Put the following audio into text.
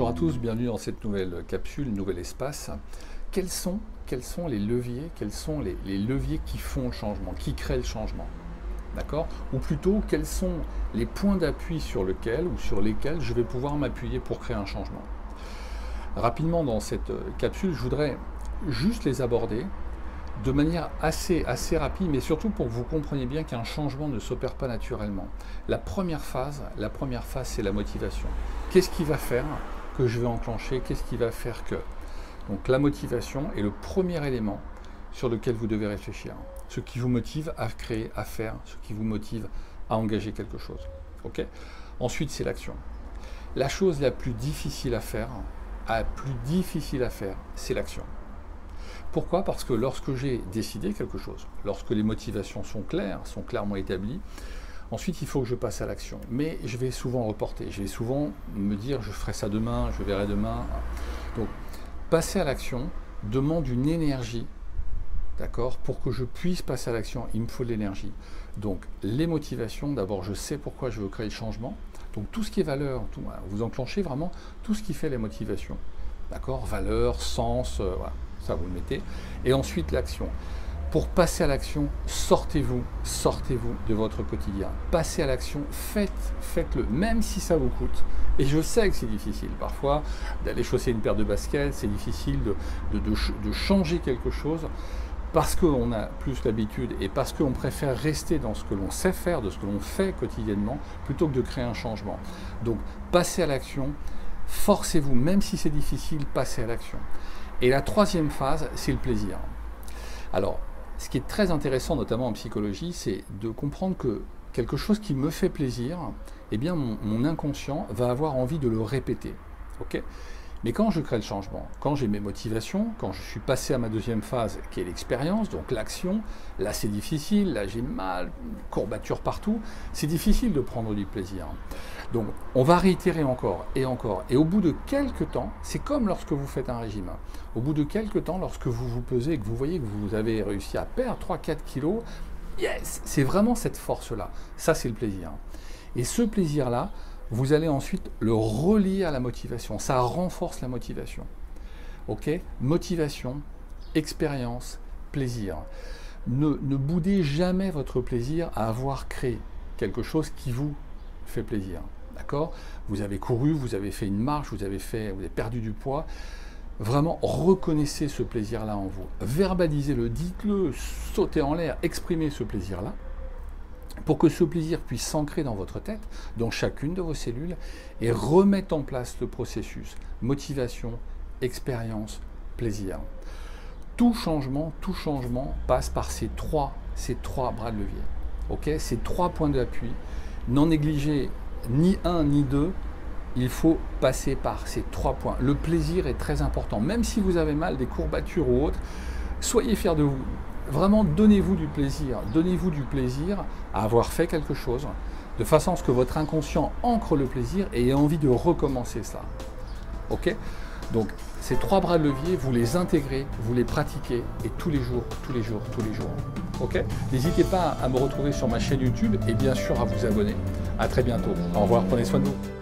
Bonjour à tous, bienvenue dans cette nouvelle capsule, nouvel espace. Quels sont les leviers, les leviers qui font le changement, qui créent le changement? D'accord? Ou plutôt, quels sont les points d'appui sur lesquels je vais pouvoir m'appuyer pour créer un changement? Rapidement, dans cette capsule, je voudrais juste les aborder de manière assez rapide, mais surtout pour que vous compreniez bien qu'un changement ne s'opère pas naturellement. La première phase, c'est la motivation. Qu'est-ce qui va faire que je vais enclencher? Qu'est-ce qui va faire que? Donc la motivation est le premier élément sur lequel vous devez réfléchir. Ce qui vous motive à créer, à faire, ce qui vous motive à engager quelque chose. Ok? Ensuite, c'est l'action. La chose la plus difficile à faire, c'est l'action. Pourquoi? Parce que lorsque j'ai décidé quelque chose, lorsque les motivations sont claires, sont clairement établies, ensuite il faut que je passe à l'action. Mais je vais souvent reporter, je vais souvent me dire je ferai ça demain, je verrai demain. Donc passer à l'action demande une énergie, d'accord? Pour que je puisse passer à l'action, il me faut de l'énergie. Donc les motivations, d'abord je sais pourquoi je veux créer le changement. Donc tout ce qui est valeur, vous enclenchez vraiment tout ce qui fait les motivations. D'accord? Valeur, sens, voilà. Ça vous le mettez, et ensuite l'action. Pour passer à l'action, sortez-vous de votre quotidien. Passez à l'action, faites-le, même si ça vous coûte. Et je sais que c'est difficile, parfois, d'aller chausser une paire de baskets, c'est difficile de changer quelque chose, parce qu'on a plus l'habitude, et parce qu'on préfère rester dans ce que l'on sait faire, de ce que l'on fait quotidiennement, plutôt que de créer un changement. Donc, passez à l'action, forcez-vous, même si c'est difficile, passez à l'action. Et la troisième phase, c'est le plaisir. Alors, ce qui est très intéressant, notamment en psychologie, c'est de comprendre que quelque chose qui me fait plaisir, eh bien, mon inconscient va avoir envie de le répéter. Okay? Mais quand je crée le changement, quand j'ai mes motivations, quand je suis passé à ma deuxième phase, qui est l'expérience, donc l'action, là c'est difficile, là j'ai mal, courbatures partout, c'est difficile de prendre du plaisir. Donc on va réitérer encore et encore. Et au bout de quelques temps, c'est comme lorsque vous faites un régime. Au bout de quelques temps, lorsque vous vous pesez et que vous voyez que vous avez réussi à perdre 3-4 kilos, yes, c'est vraiment cette force-là. Ça c'est le plaisir. Et ce plaisir-là, vous allez ensuite le relier à la motivation. Ça renforce la motivation. Ok? Motivation, expérience, plaisir. Ne boudez jamais votre plaisir à avoir créé quelque chose qui vous fait plaisir. D'accord? Vous avez couru, vous avez fait une marche, vous avez perdu du poids. Vraiment, reconnaissez ce plaisir-là en vous. Verbalisez-le, dites-le, sautez en l'air, exprimez ce plaisir-là, pour que ce plaisir puisse s'ancrer dans votre tête, dans chacune de vos cellules, et remettre en place le processus. Motivation, expérience, plaisir. Tout changement passe par ces trois bras de levier. Okay? Ces 3 points d'appui. N'en négligez ni un ni deux, il faut passer par ces 3 points. Le plaisir est très important, même si vous avez mal, des courbatures ou autres, soyez fiers de vous. Vraiment, donnez-vous du plaisir à avoir fait quelque chose, de façon à ce que votre inconscient ancre le plaisir et ait envie de recommencer ça. Ok? Donc, ces 3 bras de levier, vous les intégrez, vous les pratiquez, et tous les jours. Ok? N'hésitez pas à me retrouver sur ma chaîne YouTube et bien sûr à vous abonner. À très bientôt. Au revoir, prenez soin de vous.